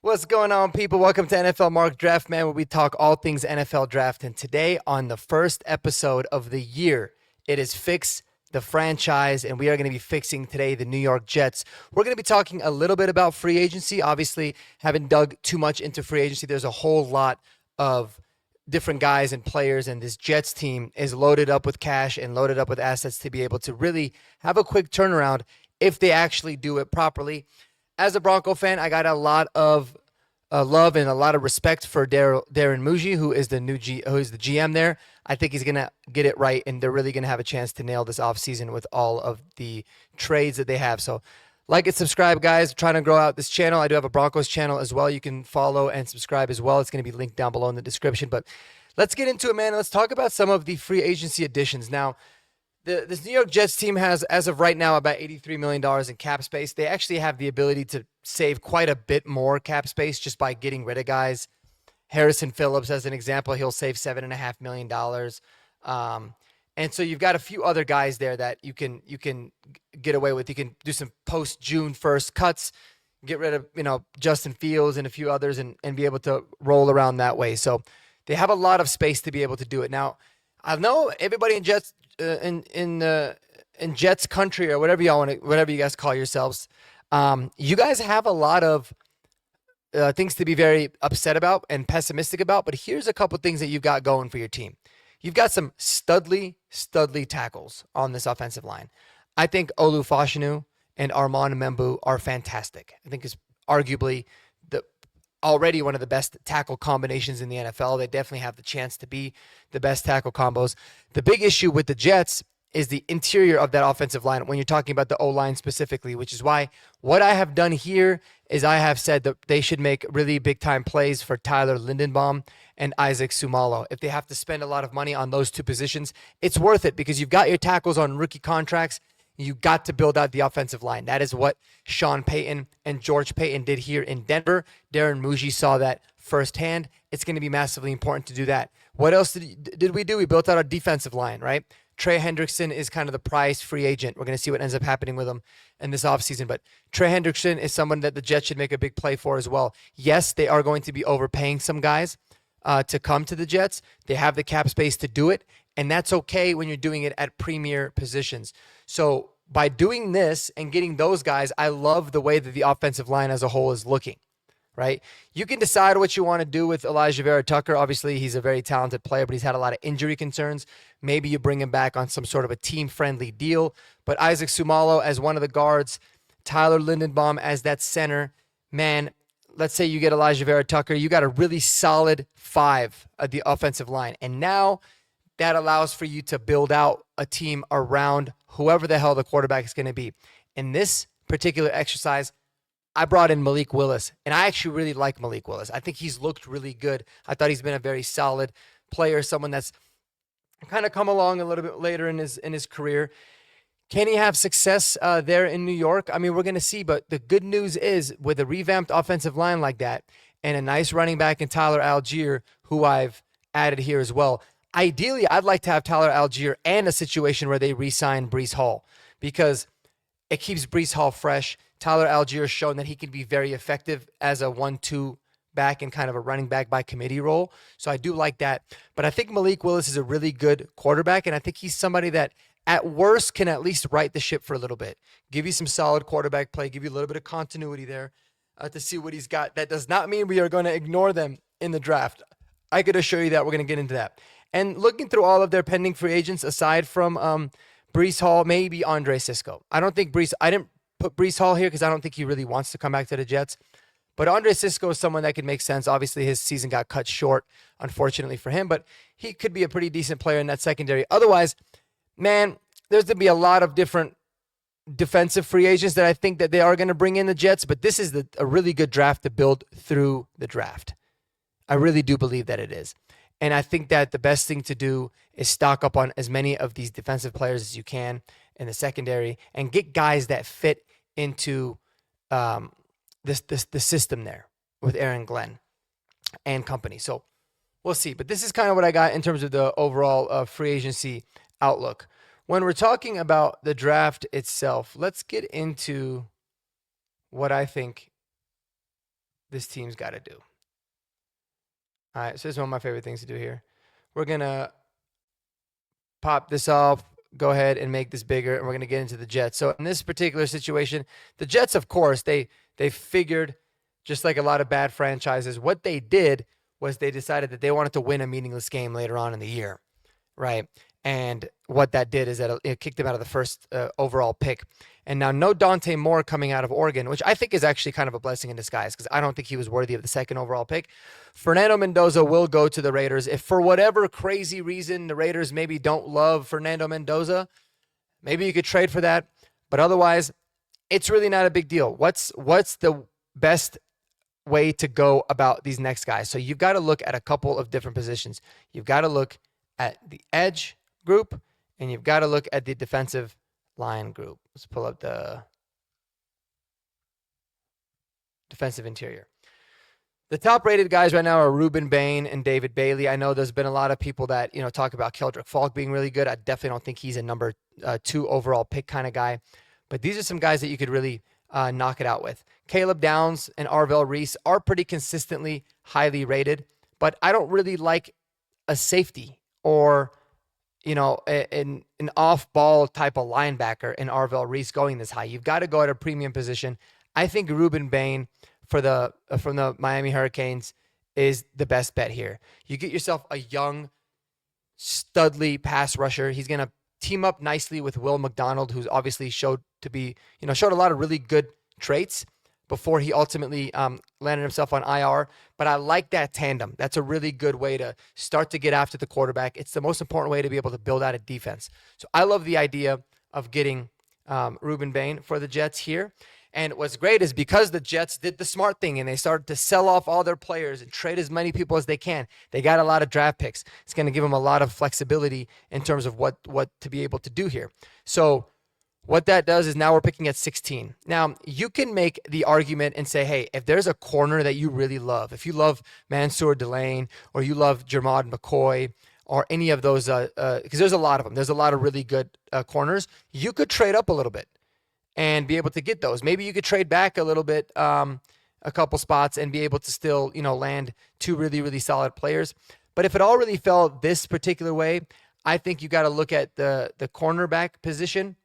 What's going on, people? Welcome to NFL Marc Draft, man, where we talk all things NFL draft. And today, on the first episode of the year, it is Fix the Franchise, and we are going to be fixing today the New York Jets. We're going to be talking a little bit about free agency. Obviously, haven't dug too much into free agency. There's a whole lot of different guys and players, and this Jets team is loaded up with cash and loaded up with assets to be able to really have a quick turnaround if they actually do it properly. As a Bronco fan, I got a lot of love and a lot of respect for Darren Muji, who is the GM there. I think he's gonna get it right, and they're really gonna have a chance to nail this offseason with all of the trades that they have. So, like and subscribe, guys. I'm trying to grow out this channel. I do have a Broncos channel as well. You can follow and subscribe as well. It's gonna be linked down below in the description. But let's get into it, man. Let's talk about some of the free agency additions now. This New York Jets team has, as of right now, about $83 million in cap space. They actually have the ability to save quite a bit more cap space just by getting rid of guys. Harrison Phillips, as an example, he'll save $7.5 million. And so you've got a few other guys there that you can get away with. You can do some post-June 1st cuts, get rid of Justin Fields and a few others, and be able to roll around that way. So they have a lot of space to be able to do it. Now, I know everybody in Jets in Jets country, or whatever you guys call yourselves, you guys have a lot of things to be very upset about and pessimistic about. But here's a couple things that you've got going for your team. You've got some studly tackles on this offensive line. I think Olu Fashanu and Armand Membu are fantastic. I think it's arguably already one of the best tackle combinations in the NFL. They definitely have the chance to be the best tackle combos. The big issue with the Jets is the interior of that offensive line when you're talking about the O-line specifically, which is why what I have done here is I have said that they should make really big-time plays for Tyler Lindenbaum and Isaac Sumalo. If they have to spend a lot of money on those two positions, it's worth it because you've got your tackles on rookie contracts. You got to build out the offensive line. That is what Sean Payton and George Payton did here in Denver. Darren Muji saw that firsthand. It's going to be massively important to do that. What else did we do? We built out our defensive line, right? Trey Hendrickson is kind of the prize free agent. We're going to see what ends up happening with him in this offseason. But Trey Hendrickson is someone that the Jets should make a big play for as well. Yes, they are going to be overpaying some guys to come to the Jets. They have the cap space to do it. And that's okay when you're doing it at premier positions. So by doing this and getting those guys, I love the way that the offensive line as a whole is looking, right? You can decide what you want to do with Elijah Vera Tucker. Obviously, he's a very talented player, but he's had a lot of injury concerns. Maybe you bring him back on some sort of a team-friendly deal. But Isaac Sumalo as one of the guards, Tyler Lindenbaum as that center, man, let's say you get Elijah Vera Tucker, you got a really solid five at the offensive line. And now that allows for you to build out a team around whoever the hell the quarterback is going to be. In this particular exercise, I brought in Malik Willis, and I actually really like Malik Willis. I think he's looked really good. I thought he's been a very solid player, someone that's kind of come along a little bit later in his career. Can he have success there in New York? I mean, we're going to see, but the good news is with a revamped offensive line like that and a nice running back in Tyler Algier, who I've added here as well, ideally, I'd like to have Tyler Algier and a situation where they re-sign Breece Hall because it keeps Breece Hall fresh. Tyler Algier has shown that he can be very effective as a 1-2 back and kind of a running back by committee role. So I do like that. But I think Malik Willis is a really good quarterback, and I think he's somebody that at worst can at least right the ship for a little bit, give you some solid quarterback play, give you a little bit of continuity there to see what he's got. That does not mean we are going to ignore them in the draft. I could assure you that. We're going to get into that. And looking through all of their pending free agents, aside from Breece Hall, maybe Andre Sisco. I didn't put Breece Hall here because I don't think he really wants to come back to the Jets. But Andre Sisco is someone that could make sense. Obviously, his season got cut short, unfortunately for him. But he could be a pretty decent player in that secondary. Otherwise, man, there's going to be a lot of different defensive free agents that I think that they are going to bring in the Jets. But this is a really good draft to build through the draft. I really do believe that it is. And I think that the best thing to do is stock up on as many of these defensive players as you can in the secondary and get guys that fit into the system there with Aaron Glenn and company. So we'll see. But this is kind of what I got in terms of the overall free agency outlook. When we're talking about the draft itself, let's get into what I think this team's got to do. All right, so this is one of my favorite things to do here. We're going to pop this off, go ahead and make this bigger, and we're going to get into the Jets. So in this particular situation, the Jets, of course, they figured, just like a lot of bad franchises, what they did was they decided that they wanted to win a meaningless game later on in the year, right? And what that did is that it kicked them out of the first overall pick. And now no Dante Moore coming out of Oregon, which I think is actually kind of a blessing in disguise because I don't think he was worthy of the second overall pick. Fernando Mendoza will go to the Raiders. If for whatever crazy reason the Raiders maybe don't love Fernando Mendoza, maybe you could trade for that. But otherwise, it's really not a big deal. What's the best way to go about these next guys? So you've got to look at a couple of different positions. You've got to look at the edge group, and you've got to look at the defensive line group. Let's pull up the defensive interior. The top-rated guys right now are Ruben Bain and David Bailey. I know there's been a lot of people that talk about Keldrick Falk being really good. I definitely don't think he's a number 2 overall pick kind of guy. But these are some guys that you could really knock it out with. Caleb Downs and Arvell Reese are pretty consistently highly rated, but I don't really like a safety or an off-ball type of linebacker in Arvell Reese going this high. You've got to go at a premium position. I think Ruben Bain from the Miami Hurricanes is the best bet here. You get yourself a young, studly pass rusher. He's going to team up nicely with Will McDonald, who's obviously showed a lot of really good traits before he ultimately landed himself on IR. But I like that tandem. That's a really good way to start to get after the quarterback. It's the most important way to be able to build out a defense. So I love the idea of getting Ruben Bain for the Jets here. And what's great is because the Jets did the smart thing and they started to sell off all their players and trade as many people as they can. They got a lot of draft picks. It's going to give them a lot of flexibility in terms of what to be able to do here. So what that does is now we're picking at 16. Now, you can make the argument and say, hey, if there's a corner that you really love, if you love Mansour Delane or you love Jermod McCoy or any of those, because there's a lot of them. There's a lot of really good corners. You could trade up a little bit and be able to get those. Maybe you could trade back a little bit, a couple spots, and be able to still, land 2 really, really solid players. But if it all really fell this particular way, I think you got to look at the cornerback position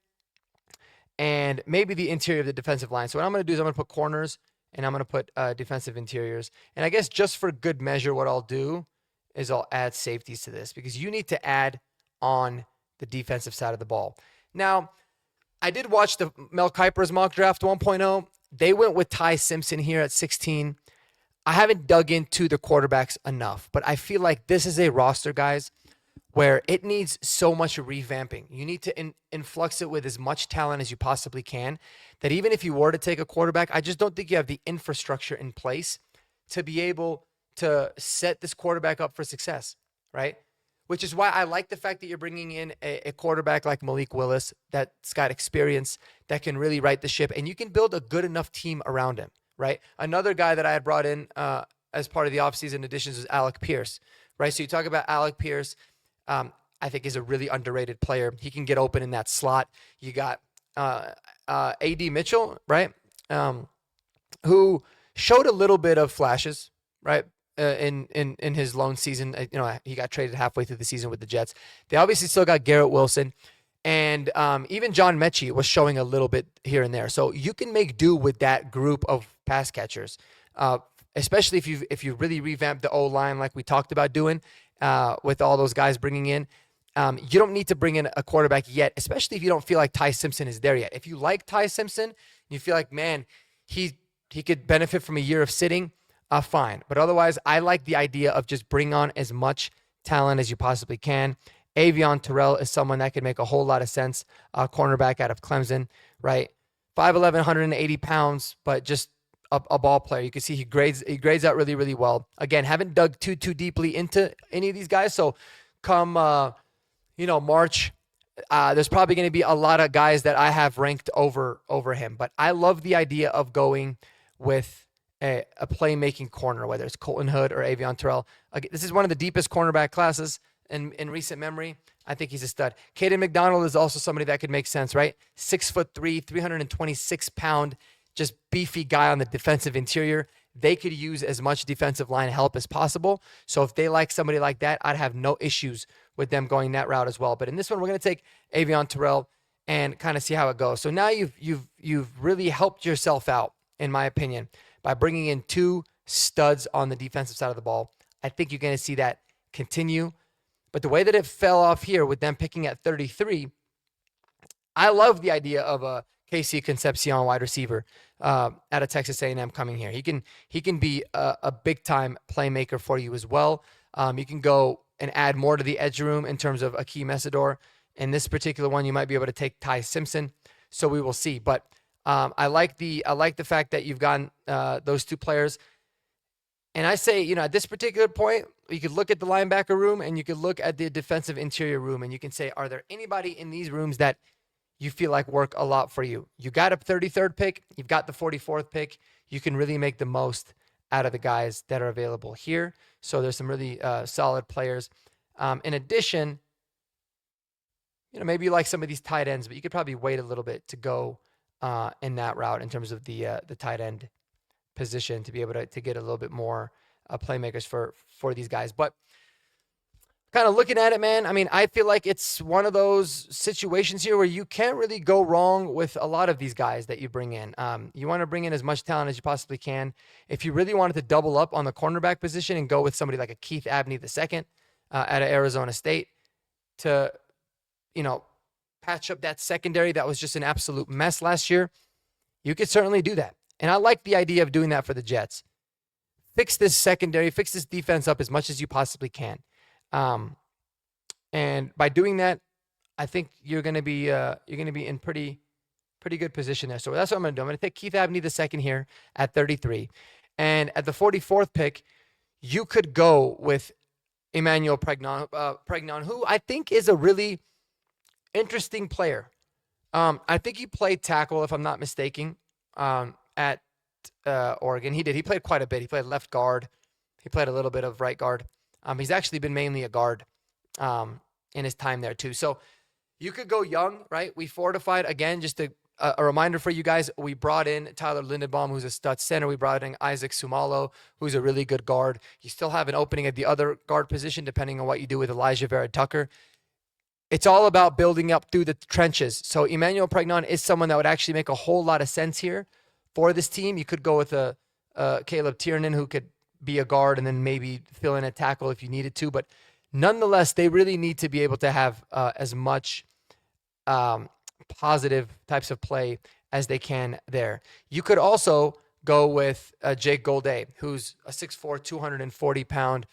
and maybe the interior of the defensive line. So what I'm going to do is I'm going to put corners and I'm going to put defensive interiors. And I guess just for good measure, what I'll do is I'll add safeties to this because you need to add on the defensive side of the ball. Now, I did watch the Mel Kiper's Mock Draft 1.0. They went with Ty Simpson here at 16. I haven't dug into the quarterbacks enough, but I feel like this is a roster, guys, where it needs so much revamping. You need to influx it with as much talent as you possibly can, that even if you were to take a quarterback, I just don't think you have the infrastructure in place to be able to set this quarterback up for success, right? Which is why I like the fact that you're bringing in a quarterback like Malik Willis that's got experience, that can really right the ship, and you can build a good enough team around him, right? Another guy that I had brought in as part of the offseason additions was Alec Pierce, right? So you talk about Alec Pierce, I think is a really underrated player. He can get open in that slot. You got A.D. Mitchell, right? Who showed a little bit of flashes, right? In his lone season. He got traded halfway through the season with the Jets. They obviously still got Garrett Wilson. And even John Mechie was showing a little bit here and there. So you can make do with that group of pass catchers, especially if you really revamp the O-line like we talked about doing with all those guys bringing in. You don't need to bring in a quarterback yet, especially if you don't feel like Ty Simpson is there yet. If you like Ty Simpson, you feel like, man, he could benefit from a year of sitting, fine. But otherwise, I like the idea of just bring on as much talent as you possibly can. Avion Terrell is someone that could make a whole lot of sense, cornerback out of Clemson, right? 5'11", 180 pounds, but just a ball player. You can see he grades out really, really well. Again, haven't dug too deeply into any of these guys. So come, March, there's probably going to be a lot of guys that I have ranked over him. But I love the idea of going with a playmaking corner, whether it's Colton Hood or Avion Terrell. Again, this is one of the deepest cornerback classes in recent memory. I think he's a stud. Caden McDonald is also somebody that could make sense, right? 6'3", 326-pound, just beefy guy on the defensive interior. they could use as much defensive line help as possible. So if they like somebody like that, I'd have no issues with them going that route as well. But in this one, we're going to take Avion Terrell and kind of see how it goes. So now you've really helped yourself out, in my opinion, by bringing in 2 studs on the defensive side of the ball. I think you're going to see that continue. But the way that it fell off here with them picking at 33, I love the idea of a KC Concepcion wide receiver out of Texas A&M coming here. He can be a big-time playmaker for you as well. You can go and add more to the edge room in terms of Akeem Mesidor. In this particular one, you might be able to take Ty Simpson. So we will see. But I like the fact that you've gotten those 2 players. And I say, at this particular point, you could look at the linebacker room and you could look at the defensive interior room, and you can say, are there anybody in these rooms that you feel like work a lot for you? You got a 33rd pick. You've got the 44th pick. You can really make the most out of the guys that are available here. So there's some really solid players. In addition, maybe you like some of these tight ends, but you could probably wait a little bit to go in that route in terms of the tight end position to be able to get a little bit more playmakers for these guys. But kind of looking at it, man, I mean, I feel like it's one of those situations here where you can't really go wrong with a lot of these guys that you bring in. You want to bring in as much talent as you possibly can. If you really wanted to double up on the cornerback position and go with somebody like a Keith Abney II out of Arizona State to, patch up that secondary that was just an absolute mess last year, you could certainly do that. And I like the idea of doing that for the Jets. Fix this secondary, fix this defense up as much as you possibly can. And by doing that, I think you're going to be in pretty good position there. So that's what I'm going to do. I'm going to take Keith Abney II here at 33. And at the 44th pick, you could go with Emmanuel Pregnon, who I think is a really interesting player. I think he played tackle, if I'm not mistaken, at Oregon. He did. He played quite a bit. He played left guard. He played a little bit of right guard. He's actually been mainly a guard in his time there too. So you could go young, right? We fortified, again, just a reminder for you guys, we brought in Tyler Lindenbaum, who's a stud center. We brought in Isaac Sumalo, who's a really good guard. You still have an opening at the other guard position, depending on what you do with Elijah Vera Tucker. It's all about building up through the trenches. So Emmanuel Pregnon is someone that would actually make a whole lot of sense here for this team. You could go with a Caleb Tiernan, who could be a guard and then maybe fill in a tackle if you needed to. But nonetheless, they really need to be able to have as much positive types of play as they can there. You could also go with Jake Golday, who's a 6'4", 240-pound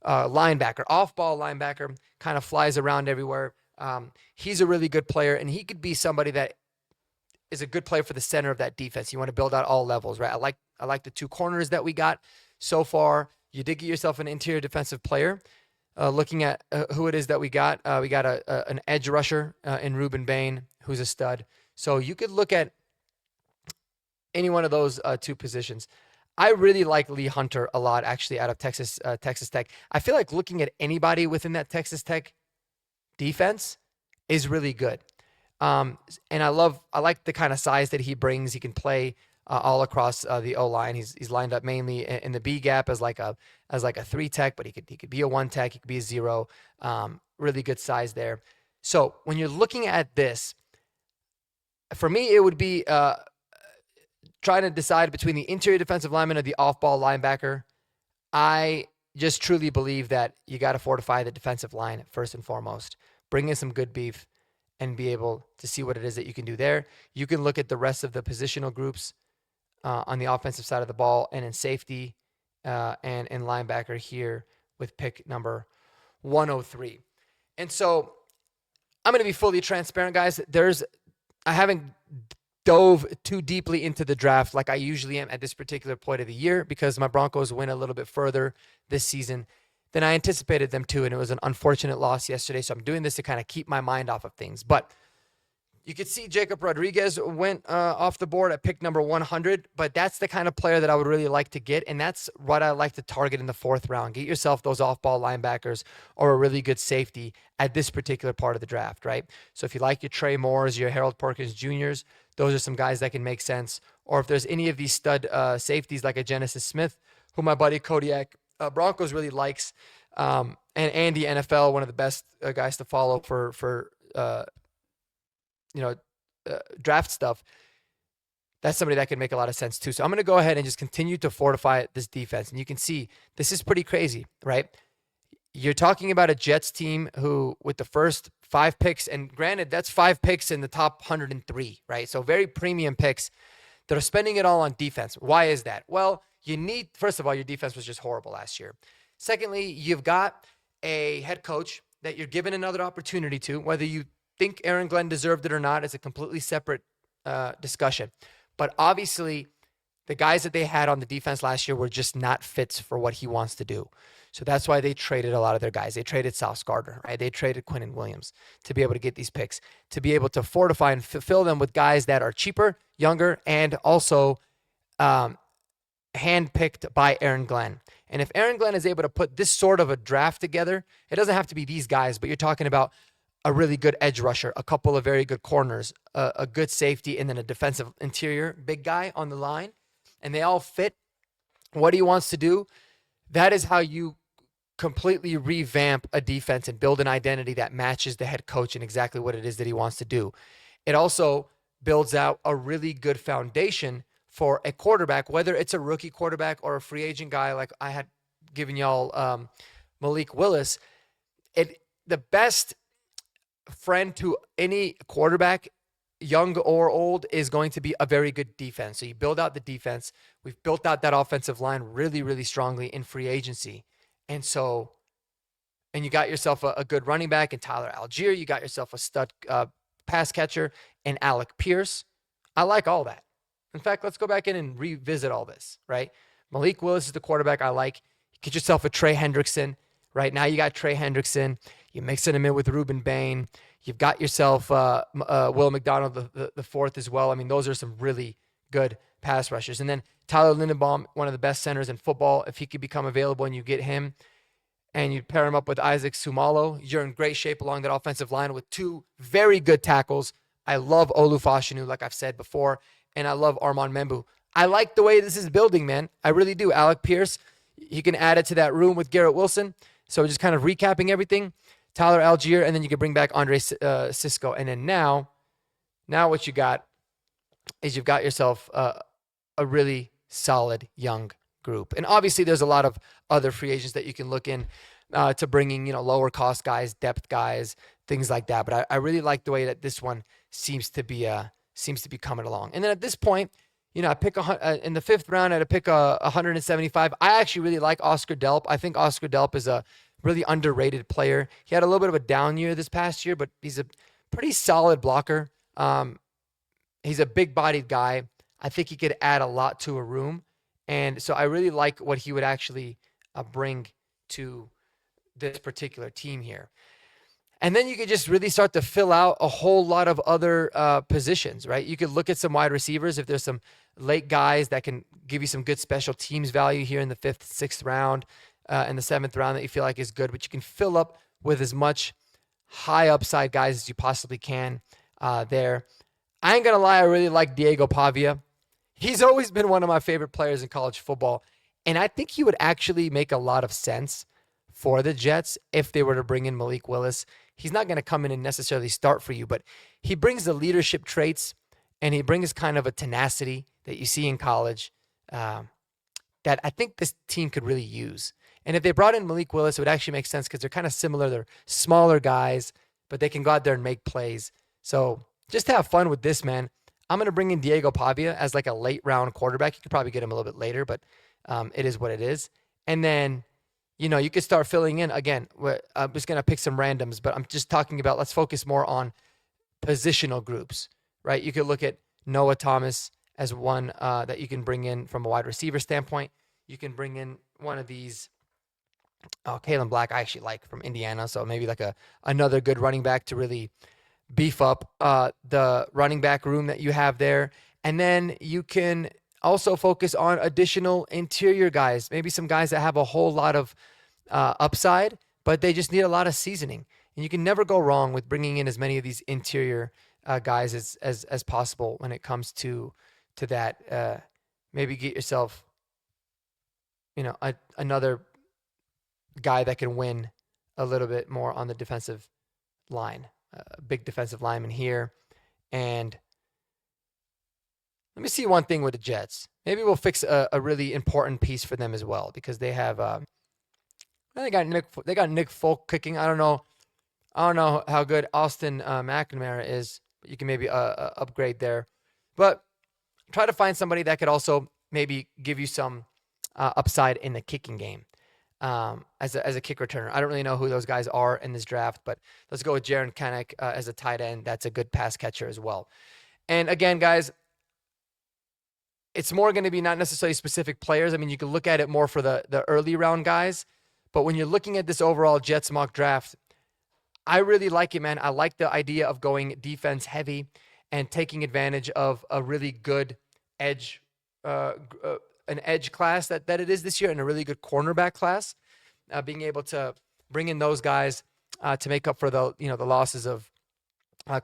linebacker, off-ball linebacker, kind of flies around everywhere. He's a really good player, and he could be somebody that is a good player for the center of that defense. You want to build out all levels, right? I like the 2 corners that we got so far. You did get yourself an interior defensive player. Looking at who it is that we got an edge rusher in Ruben Bain, who's a stud. So you could look at any one of those 2 positions. I really like Lee Hunter a lot, actually, out of Texas Tech. I feel like looking at anybody within that Texas Tech defense is really good. And I like the kind of size that he brings. He can play all across the O-line. He's lined up mainly in the B gap as like a 3 tech, but he could be a 1 tech. He could be a 0. Really good size there. So when you're looking at this, for me, it would be trying to decide between the interior defensive lineman or the off-ball linebacker. I just truly believe that you got to fortify the defensive line first and foremost. Bring in some good beef and be able to see what it is that you can do there. You can look at the rest of the positional groups on the offensive side of the ball and in safety and in linebacker here with pick number 103. And so I'm going to be fully transparent, guys. I haven't dove too deeply into the draft like I usually am at this particular point of the year because my Broncos went a little bit further this season than I anticipated them to, and it was an unfortunate loss yesterday. So I'm doing this to kind of keep my mind off of things. But, You could see Jacob Rodriguez went off the board at pick number 100, but that's the kind of player that I would really like to get, and that's what I like to target in the 4th round. Get yourself those off-ball linebackers or a really good safety at this particular part of the draft, right? So if you like your Trey Moores, your Harold Perkins Jr.'s, those are some guys that can make sense. Or if there's any of these stud safeties like a Genesis Smith, who my buddy Kodiak Broncos really likes, and Andy NFL, one of the best guys to follow for draft stuff. That's somebody that can make a lot of sense too. So I'm going to go ahead and just continue to fortify this defense. And you can see this is pretty crazy, right? You're talking about a Jets team who, with the first 5 picks, and granted, that's 5 picks in the top 103, right? So very premium picks that are spending it all on defense. Why is that? Well, first of all, your defense was just horrible last year. Secondly, you've got a head coach that you're given another opportunity to, whether you think Aaron Glenn deserved it or not is a completely separate discussion. But obviously, the guys that they had on the defense last year were just not fits for what he wants to do. So that's why they traded a lot of their guys. They traded Sauce Gardner, right? They traded Quinnen Williams to be able to get these picks, to be able to fortify and fill them with guys that are cheaper, younger, and also handpicked by Aaron Glenn. And if Aaron Glenn is able to put this sort of a draft together, it doesn't have to be these guys, but you're talking about a really good edge rusher, a couple of very good corners, a good safety, and then a defensive interior big guy on the line, and they all fit what he wants to do. That is how you completely revamp a defense and build an identity that matches the head coach and exactly what it is that he wants to do. It also builds out a really good foundation for a quarterback, whether it's a rookie quarterback or a free agent guy like I had given y'all Malik Willis. The best friend to any quarterback, young or old, is going to be a very good defense. So you build out the defense. We've built out that offensive line really, really strongly in free agency. And you got yourself a good running back in Tyler Algier. You got yourself a stud pass catcher in Alec Pierce. I like all that. In fact, let's go back in and revisit all this, right? Malik Willis is the quarterback I like. Get yourself a Trey Hendrickson. Right now you got Trey Hendrickson. You're mixing him in with Ruben Bain. You've got yourself Will McDonald the 4th as well. I mean, those are some really good pass rushers. And then Tyler Linderbaum, one of the best centers in football. If he could become available and you get him and you pair him up with Isaac Sumalo, you're in great shape along that offensive line with 2 very good tackles. I love Olu Fashanu, like I've said before, and I love Armand Membu. I like the way this is building, man. I really do. Alec Pierce, you can add it to that room with Garrett Wilson. So just kind of recapping everything. Tyler Algier, and then you can bring back Andre Cisco. And then now what you got is you've got yourself a really solid young group. And obviously there's a lot of other free agents that you can look in to bringing, lower cost guys, depth guys, things like that. But I really like the way that this one seems to be coming along. And then at this point, I pick in the 5th round, I'd pick 175. I actually really like Oscar Delp. I think Oscar Delp is a really underrated player. He had a little bit of a down year this past year, but he's a pretty solid blocker. He's a big-bodied guy. I think he could add a lot to a room. And so I really like what he would actually bring to this particular team here. And then you could just really start to fill out a whole lot of other positions, right? You could look at some wide receivers if there's some late guys that can give you some good special teams value here in the 5th, 6th round, and the 7th round that you feel like is good. But you can fill up with as much high upside guys as you possibly can there. I ain't going to lie, I really like Diego Pavia. He's always been one of my favorite players in college football. And I think he would actually make a lot of sense for the Jets if they were to bring in Malik Willis. He's not going to come in and necessarily start for you, but he brings the leadership traits and he brings kind of a tenacity that you see in college that I think this team could really use. And if they brought in Malik Willis, it would actually make sense because they're kind of similar. They're smaller guys, but they can go out there and make plays. So just to have fun with this, man, I'm going to bring in Diego Pavia as like a late round quarterback. You could probably get him a little bit later, but it is what it is. And then, you could start filling in. Again, I'm just going to pick some randoms, but I'm just talking about, let's focus more on positional groups, right? You could look at Noah Thomas as one that you can bring in from a wide receiver standpoint. You can bring in one of these, Kalen Black I actually like from Indiana, so maybe like another good running back to really beef up the running back room that you have there. And then you can also focus on additional interior guys, maybe some guys that have a whole lot of upside, but they just need a lot of seasoning. And you can never go wrong with bringing in as many of these interior guys as possible when it comes to that. Maybe get yourself, another guy that can win a little bit more on the defensive line, a big defensive lineman here. And let me see one thing with the Jets. Maybe we'll fix a really important piece for them as well, because they have they got Nick Folk kicking. I don't know how good Austin McNamara is, but you can maybe upgrade there. But try to find somebody that could also maybe give you some upside in the kicking game as a kick returner. I don't really know who those guys are in this draft, but let's go with Jaron Kanek as a tight end. That's a good pass catcher as well. And again, guys, it's more going to be not necessarily specific players. I mean, you can look at it more for the early round guys, but when you're looking at this overall Jets mock draft, I really like it, man. I like the idea of going defense heavy and taking advantage of a really good edge, an edge class that it is this year, and a really good cornerback class. Being able to bring in those guys to make up for the losses of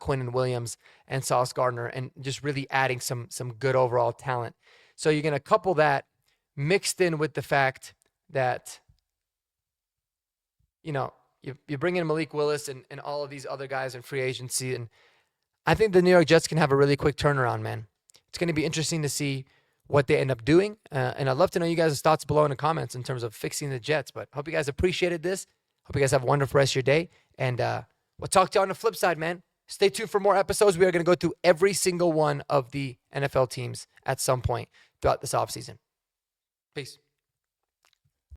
Quinn and Williams and Sauce Gardner, and just really adding some good overall talent. So you're going to couple that mixed in with the fact that you bring in Malik Willis and all of these other guys in free agency, and I think the New York Jets can have a really quick turnaround, man. It's going to be interesting to see what they end up doing, and I'd love to know you guys' thoughts below in the comments in terms of fixing the Jets. But hope you guys appreciated this. Hope you guys have a wonderful rest of your day, and we'll talk to you on the flip side, man. Stay tuned for more episodes. We are going to go through every single one of the NFL teams at some point throughout this offseason. Peace.